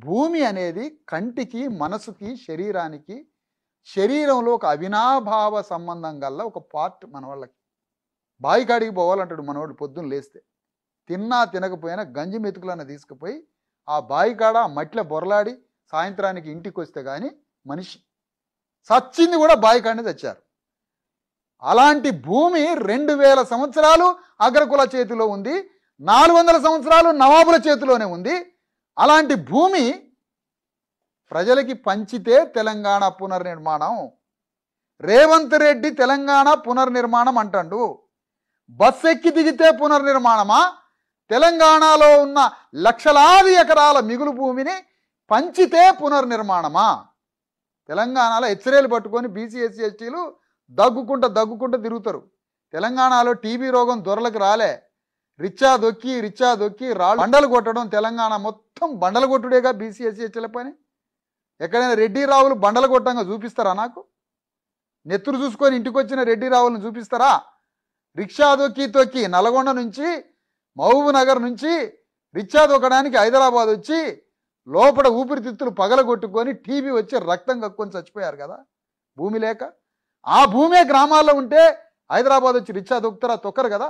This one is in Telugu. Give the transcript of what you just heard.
భూమి అనేది కంటికి, మనసుకి, శరీరానికి, శరీరంలో ఒక అవినాభావ సంబంధం గల్ల ఒక పార్ట్ మన వాళ్ళకి. బావి కాడికి పోవాలంటాడు మనవాడు పొద్దున్న లేస్తే. తిన్నా తినకపోయినా గంజి మెతుకులన్న తీసుకుపోయి ఆ బావి కాడ మట్టిలో బొరలాడి సాయంత్రానికి ఇంటికి వస్తే కానీ మనిషి సచ్చింది కూడా బావి కాడనే తెచ్చారు. అలాంటి భూమి 2000 సంవత్సరాలు అగ్రకుల చేతిలో ఉంది, 400 సంవత్సరాలు నవాబుల చేతిలోనే ఉంది. అలాంటి భూమి ప్రజలకి పంచితే తెలంగాణ పునర్నిర్మాణం. రేవంత్ రెడ్డి తెలంగాణ పునర్నిర్మాణం అంటాడు. బస్ ఎక్కి దిగితే పునర్నిర్మాణమా? తెలంగాణలో ఉన్న లక్షలాది ఎకరాల మిగులు భూమిని పంచితే పునర్నిర్మాణమా? తెలంగాణలో హెచ్చరేలు పట్టుకొని బీసీ ఎస్సీ ఎస్టీలు దగ్గుకుంటూ తిరుగుతారు. తెలంగాణలో టీబీ రోగం దొరలకు రాలే. రిచ్చా దొక్కి రాళ్ళు బండలు కొట్టడం, తెలంగాణ మొత్తం బండలు కొట్టుడేగా బీసీ ఎస్సీ ఎస్టీల పని. ఎక్కడైనా రెడ్డి రావులు బండలు కొట్టంగా చూపిస్తారా? నాకు నెత్తురు చూసుకొని ఇంటికి వచ్చిన రెడ్డి రావులను చూపిస్తారా? రిక్షా తొక్కి నల్గొండ నుంచి, మహబూబ్ నగర్ నుంచి రిక్షా దొక్కడానికి హైదరాబాద్ వచ్చి లోపల ఊపిరితిత్తులు పగలగొట్టుకొని టీబీ వచ్చి రక్తం కక్కుని చచ్చిపోయారు కదా భూమి లేక. ఆ భూమే గ్రామాల్లో ఉంటే హైదరాబాద్ వచ్చి రిక్షా తొక్కుతారా? తొక్కరు కదా.